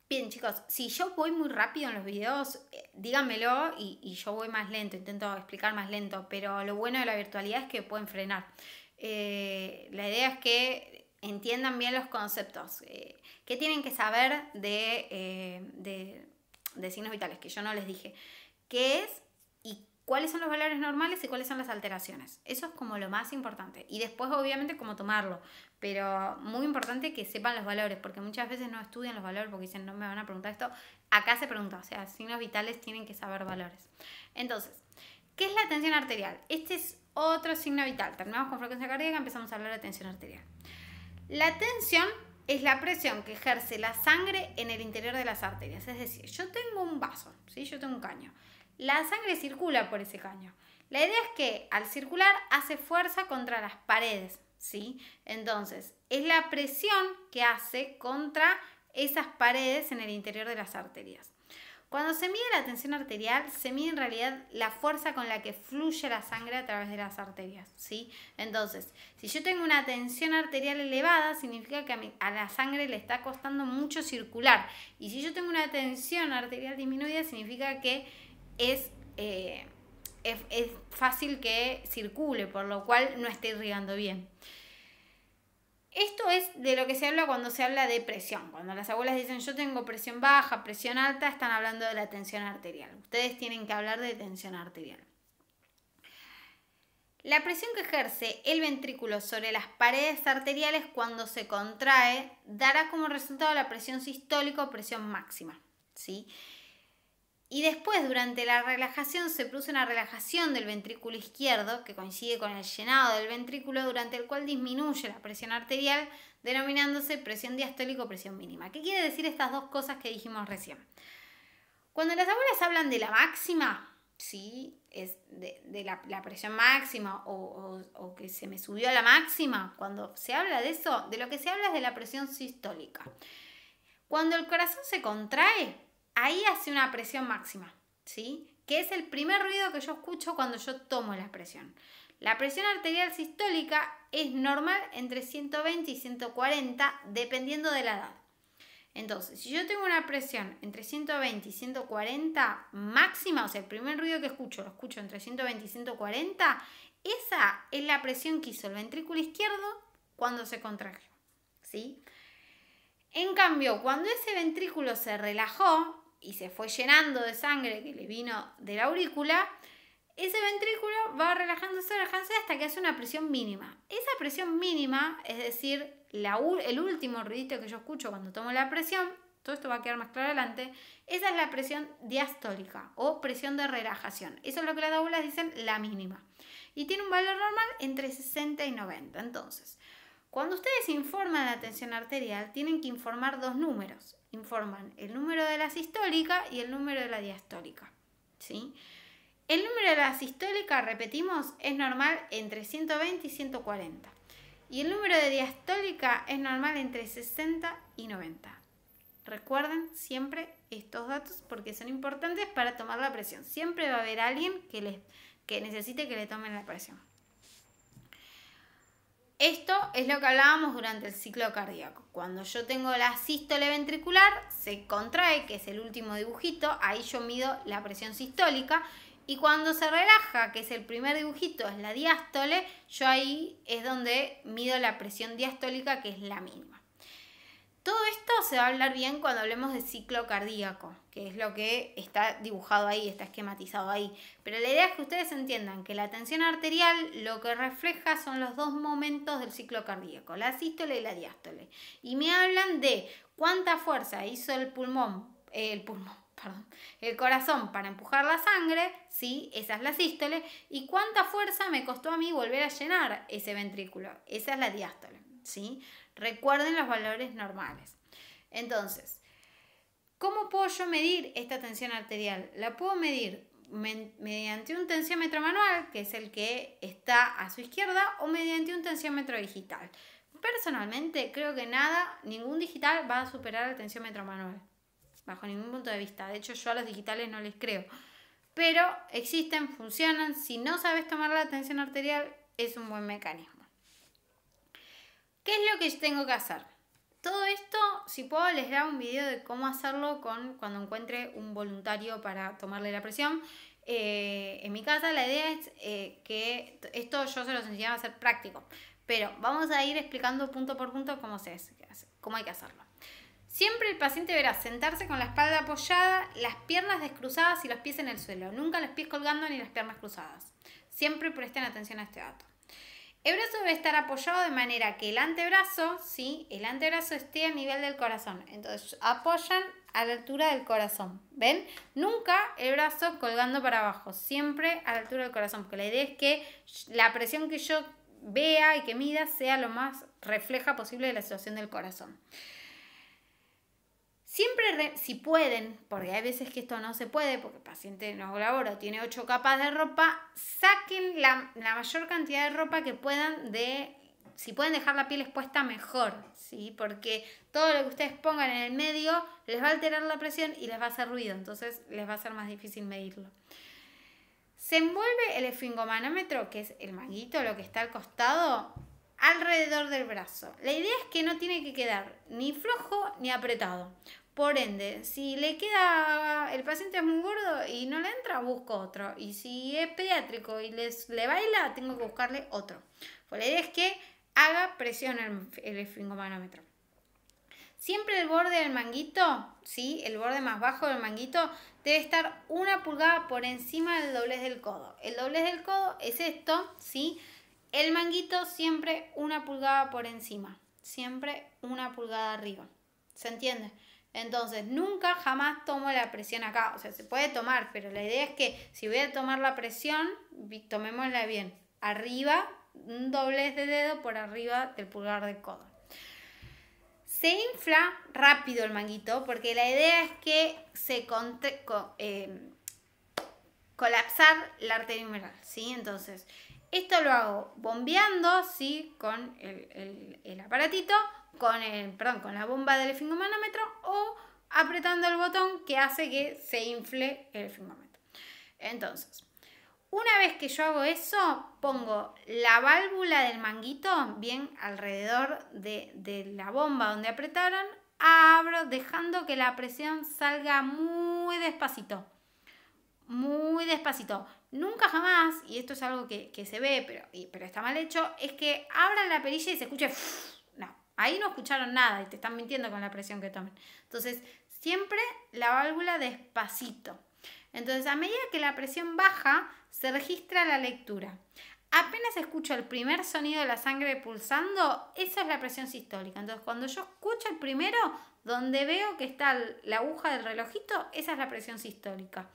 Bien, chicos, si yo voy muy rápido en los videos, díganmelo y yo voy más lento, intento explicar más lento, pero lo bueno de la virtualidad es que pueden frenar. La idea es que entiendan bien los conceptos. ¿Qué tienen que saber de signos vitales? Que yo no les dije. ¿Qué es y cuáles son los valores normales y cuáles son las alteraciones? Eso es como lo más importante. Y después, obviamente, cómo tomarlo. Pero muy importante que sepan los valores, porque muchas veces no estudian los valores porque dicen, no me van a preguntar esto. Acá se pregunta, o sea, signos vitales tienen que saber valores. Entonces, ¿qué es la tensión arterial? Este es otro signo vital. Terminamos con frecuencia cardíaca, empezamos a hablar de tensión arterial. La tensión es la presión que ejerce la sangre en el interior de las arterias. Es decir, yo tengo un vaso, ¿sí? Yo tengo un caño. La sangre circula por ese caño. La idea es que al circular hace fuerza contra las paredes, ¿sí? Entonces, es la presión que hace contra esas paredes en el interior de las arterias. Cuando se mide la tensión arterial, se mide en realidad la fuerza con la que fluye la sangre a través de las arterias, ¿sí? Entonces, si yo tengo una tensión arterial elevada, significa que a la sangre le está costando mucho circular. Y si yo tengo una tensión arterial disminuida, significa que es fácil que circule, por lo cual no está irrigando bien. Esto es de lo que se habla cuando se habla de presión. Cuando las abuelas dicen yo tengo presión baja, presión alta, están hablando de la tensión arterial. Ustedes tienen que hablar de tensión arterial. La presión que ejerce el ventrículo sobre las paredes arteriales cuando se contrae dará como resultado la presión sistólica o presión máxima, ¿sí? Y después, durante la relajación, se produce una relajación del ventrículo izquierdo, que coincide con el llenado del ventrículo, durante el cual disminuye la presión arterial, denominándose presión diastólica o presión mínima. ¿Qué quiere decir estas dos cosas que dijimos recién? Cuando las abuelas hablan de la máxima, ¿sí? Es de la presión máxima o que se me subió a la máxima, cuando se habla de eso, de lo que se habla es de la presión sistólica. Cuando el corazón se contrae, ahí hace una presión máxima, ¿sí? Que es el primer ruido que yo escucho cuando yo tomo la presión. La presión arterial sistólica es normal entre 120 y 140 dependiendo de la edad. Entonces, si yo tengo una presión entre 120 y 140 máxima, o sea, el primer ruido que escucho lo escucho entre 120 y 140, esa es la presión que hizo el ventrículo izquierdo cuando se contrajo, ¿sí? En cambio, cuando ese ventrículo se relajó y se fue llenando de sangre que le vino de la aurícula, ese ventrículo va relajándose hasta que hace una presión mínima. Esa presión mínima, es decir, el último ruidito que yo escucho cuando tomo la presión, todo esto va a quedar más claro adelante, esa es la presión diastólica o presión de relajación. Eso es lo que las abuelas dicen la mínima. Y tiene un valor normal entre 60 y 90. Entonces, cuando ustedes informan la tensión arterial, tienen que informar dos números. Informan el número de la sistólica y el número de la diastólica, ¿sí? El número de la sistólica, repetimos, es normal entre 120 y 140. Y el número de diastólica es normal entre 60 y 90. Recuerden siempre estos datos porque son importantes para tomar la presión. Siempre va a haber alguien que necesite que le tomen la presión. Esto es lo que hablábamos durante el ciclo cardíaco. Cuando yo tengo la sístole ventricular, se contrae, que es el último dibujito, ahí yo mido la presión sistólica. Y cuando se relaja, que es el primer dibujito, es la diástole, yo ahí es donde mido la presión diastólica, que es la mínima. Todo esto se va a hablar bien cuando hablemos de ciclo cardíaco, que es lo que está dibujado ahí, está esquematizado ahí. Pero la idea es que ustedes entiendan que la tensión arterial lo que refleja son los dos momentos del ciclo cardíaco, la sístole y la diástole. Y me hablan de cuánta fuerza hizo el corazón para empujar la sangre, ¿sí? Esa es la sístole, y cuánta fuerza me costó a mí volver a llenar ese ventrículo, esa es la diástole, ¿sí? Recuerden los valores normales. Entonces, ¿cómo puedo yo medir esta tensión arterial? La puedo medir mediante un tensiómetro manual, que es el que está a su izquierda, o mediante un tensiómetro digital. Personalmente creo que ningún digital va a superar el tensiómetro manual, bajo ningún punto de vista. De hecho, yo a los digitales no les creo. Pero existen, funcionan. Si no sabes tomar la tensión arterial, es un buen mecanismo. ¿Qué es lo que yo tengo que hacer? Todo esto, si puedo, les grabo un video de cómo hacerlo cuando encuentre un voluntario para tomarle la presión. En mi casa la idea es que esto yo se los enseñaba a hacer práctico, pero vamos a ir explicando punto por punto cómo hay que hacerlo. Siempre el paciente deberá sentarse con la espalda apoyada, las piernas descruzadas y los pies en el suelo. Nunca los pies colgando ni las piernas cruzadas. Siempre presten atención a este dato. El brazo debe estar apoyado de manera que el antebrazo, ¿sí? El antebrazo esté a nivel del corazón. Entonces apoyan a la altura del corazón. ¿Ven? Nunca el brazo colgando para abajo. Siempre a la altura del corazón. Porque la idea es que la presión que yo vea y que mida sea lo más refleja posible de la situación del corazón. Siempre, si pueden, porque hay veces que esto no se puede, porque el paciente no colabora, tiene 8 capas de ropa, saquen la mayor cantidad de ropa que puedan si pueden dejar la piel expuesta, mejor, ¿sí? Porque todo lo que ustedes pongan en el medio les va a alterar la presión y les va a hacer ruido, entonces les va a ser más difícil medirlo. Se envuelve el esfingomanómetro, que es el manguito, lo que está al costado, alrededor del brazo. La idea es que no tiene que quedar ni flojo ni apretado. Por ende, si el paciente es muy gordo y no le entra, busco otro. Y si es pediátrico y le baila, tengo que buscarle otro. Pues la idea es que haga presión el esfingomanómetro. Siempre el borde del manguito, ¿sí? El borde más bajo del manguito debe estar 1 pulgada por encima del doblez del codo. El doblez del codo es esto, ¿sí? El manguito siempre 1 pulgada por encima. Siempre 1 pulgada arriba. ¿Se entiende? Entonces, nunca jamás tomo la presión acá. O sea, se puede tomar, pero la idea es que si voy a tomar la presión, tomémosla bien. Arriba, un doblez de dedo por arriba del pulgar del codo. Se infla rápido el manguito porque la idea es que se colapsar la arteria humeral, ¿sí? Entonces, esto lo hago bombeando, ¿sí? Con el aparatito, con la bomba del esfingomanómetro o apretando el botón que hace que se infle el esfingomanómetro. Entonces, una vez que yo hago eso, pongo la válvula del manguito bien alrededor de la bomba donde apretaron, abro dejando que la presión salga muy despacito. Muy despacito. Nunca jamás, y esto es algo que se ve, pero está mal hecho, es que abran la perilla y se escuche... No, ahí no escucharon nada y te están mintiendo con la presión que tomen. Entonces, siempre la válvula despacito. Entonces, a medida que la presión baja, se registra la lectura. Apenas escucho el primer sonido de la sangre pulsando, esa es la presión sistólica. Entonces, cuando yo escucho el primero, donde veo que está la aguja del relojito, esa es la presión sistólica.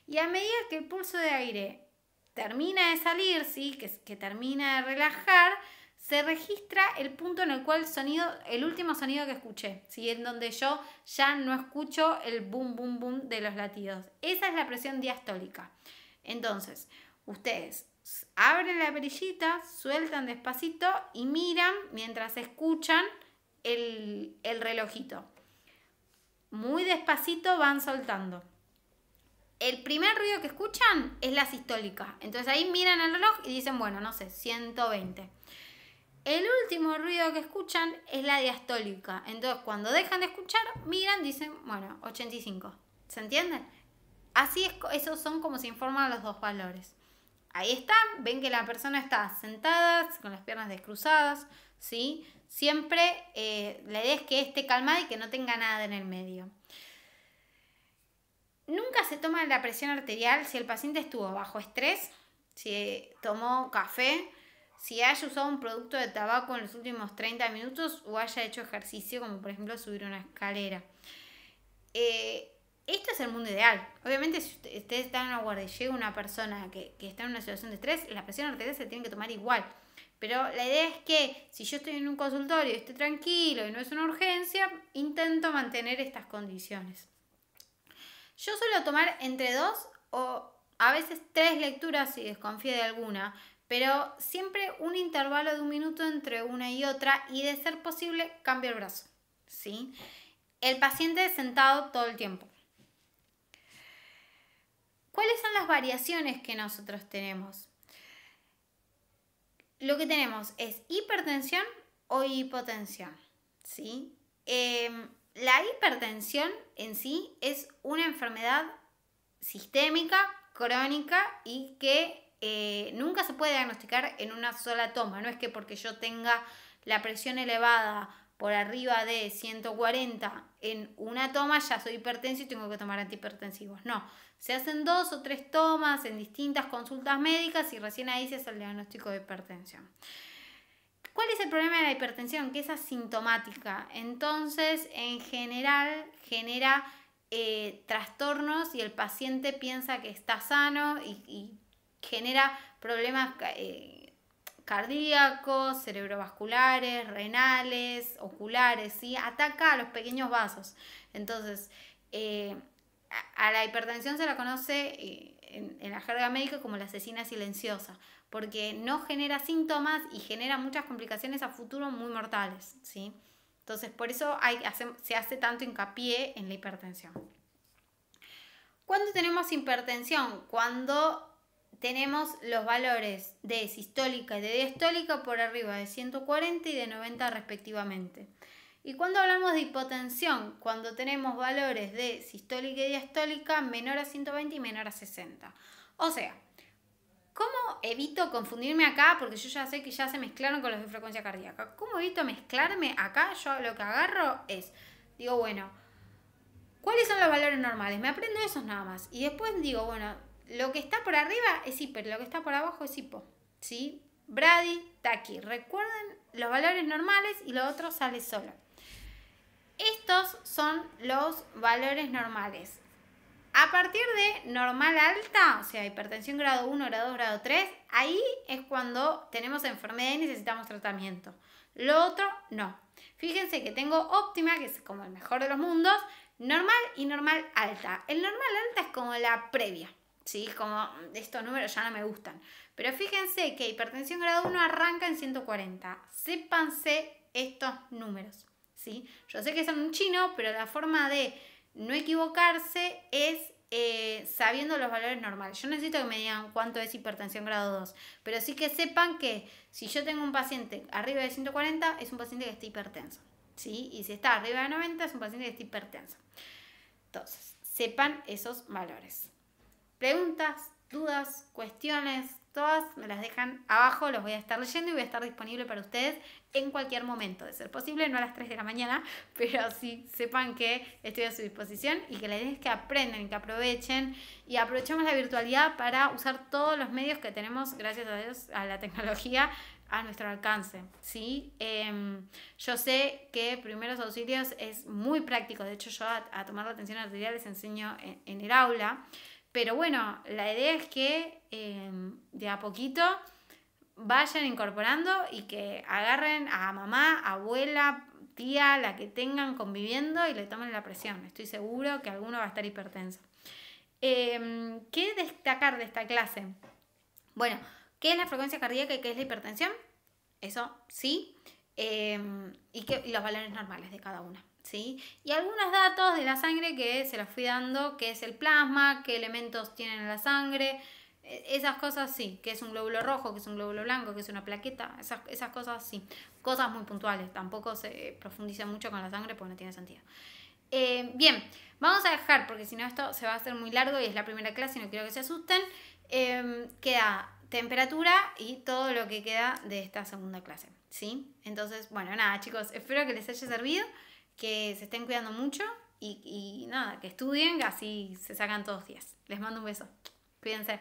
Y a medida que el pulso de aire termina de salir, ¿sí? que termina de relajar, se registra el punto en el cual el último sonido que escuché, ¿sí? En donde yo ya no escucho el boom, boom, boom de los latidos. Esa es la presión diastólica. Entonces, ustedes abren la perillita, sueltan despacito y miran mientras escuchan el relojito. Muy despacito van soltando. El primer ruido que escuchan es la sistólica. Entonces ahí miran el reloj y dicen, bueno, no sé, 120. El último ruido que escuchan es la diastólica. Entonces cuando dejan de escuchar, miran, dicen, bueno, 85. ¿Se entiende? Así es, esos son como se informan los dos valores. Ahí están, ven que la persona está sentada, con las piernas descruzadas, ¿sí? Siempre la idea es que esté calmada y que no tenga nada en el medio. Nunca se toma la presión arterial si el paciente estuvo bajo estrés, si tomó café, si haya usado un producto de tabaco en los últimos 30 minutos o haya hecho ejercicio, como por ejemplo subir una escalera. Esto es el mundo ideal. Obviamente, si ustedes están en una guardia y llega una persona que está en una situación de estrés, la presión arterial se tiene que tomar igual. Pero la idea es que si yo estoy en un consultorio y estoy tranquilo y no es una urgencia, intento mantener estas condiciones. Yo suelo tomar entre 2 o a veces 3 lecturas si desconfío de alguna, pero siempre un intervalo de 1 minuto entre una y otra y de ser posible cambio el brazo, ¿sí? El paciente sentado todo el tiempo. ¿Cuáles son las variaciones que nosotros tenemos? Lo que tenemos es hipertensión o hipotensión, ¿sí? La hipertensión en sí es una enfermedad sistémica, crónica y que nunca se puede diagnosticar en una sola toma. No es que porque yo tenga la presión elevada por arriba de 140 en una toma ya soy hipertenso y tengo que tomar antihipertensivos. No, se hacen 2 o 3 tomas en distintas consultas médicas y recién ahí se hace el diagnóstico de hipertensión. ¿Cuál es el problema de la hipertensión? Que es asintomática. Entonces, en general, genera trastornos y el paciente piensa que está sano y genera problemas cardíacos, cerebrovasculares, renales, oculares, ¿sí? Ataca a los pequeños vasos. Entonces, a la hipertensión se la conoce en la jerga médica como la asesina silenciosa, porque no genera síntomas y genera muchas complicaciones a futuro muy mortales, ¿sí? Entonces, por eso se hace tanto hincapié en la hipertensión. ¿Cuándo tenemos hipertensión? Cuando tenemos los valores de sistólica y de diastólica por arriba de 140 y de 90 respectivamente. Y cuando hablamos de hipotensión, cuando tenemos valores de sistólica y diastólica menor a 120 y menor a 60. O sea, ¿cómo evito confundirme acá? Porque yo ya sé que ya se mezclaron con los de frecuencia cardíaca. ¿Cómo evito mezclarme acá? Yo lo que agarro es, digo, bueno, ¿cuáles son los valores normales? Me aprendo esos nada más. Y después digo, bueno, lo que está por arriba es hiper, lo que está por abajo es hipo. ¿Sí? Brady, taqui. Recuerden los valores normales y lo otro sale solo. Estos son los valores normales. A partir de normal alta, o sea, hipertensión grado 1, grado 2, grado 3, ahí es cuando tenemos enfermedad y necesitamos tratamiento. Lo otro, no. Fíjense que tengo óptima, que es como el mejor de los mundos, normal y normal alta. El normal alta es como la previa, ¿sí? Como estos números ya no me gustan. Pero fíjense que hipertensión grado 1 arranca en 140. Sépanse estos números, ¿sí? Yo sé que son un chino, pero la forma de no equivocarse es sabiendo los valores normales. Yo necesito que me digan cuánto es hipertensión grado 2, pero sí que sepan que si yo tengo un paciente arriba de 140 es un paciente que está hipertenso, ¿sí? Y si está arriba de 90 es un paciente que está hipertenso. Entonces, sepan esos valores. Preguntas, dudas, cuestiones, todas me las dejan abajo, los voy a estar leyendo y voy a estar disponible para ustedes en cualquier momento, de ser posible, no a las 3 de la mañana, pero sí sepan que estoy a su disposición y que la idea es que aprendan y que aprovechen y aprovechemos la virtualidad para usar todos los medios que tenemos, gracias a Dios, a la tecnología, a nuestro alcance, ¿sí? Yo sé que primeros auxilios es muy práctico, de hecho yo a tomar la tensión arterial les enseño en el aula, pero bueno, la idea es que de a poquito vayan incorporando y que agarren a mamá, abuela, tía, la que tengan conviviendo y le tomen la presión. Estoy seguro que alguno va a estar hipertenso. ¿Qué destacar de esta clase? Bueno, ¿qué es la frecuencia cardíaca y qué es la hipertensión? Eso sí. Y los valores normales de cada una, ¿sí? Y algunos datos de la sangre que se los fui dando, qué es el plasma, qué elementos tienen en la sangre, esas cosas sí, que es un glóbulo rojo, que es un glóbulo blanco, que es una plaqueta, esas cosas sí, cosas muy puntuales, tampoco se profundiza mucho con la sangre porque no tiene sentido. Bien, vamos a dejar, porque si no esto se va a hacer muy largo y es la primera clase y no quiero que se asusten. Queda temperatura y todo lo que queda de esta segunda clase, ¿sí? Entonces, bueno, nada chicos, espero que les haya servido, que se estén cuidando mucho y nada, que estudien, así se sacan todos 10. Les mando un beso, cuídense.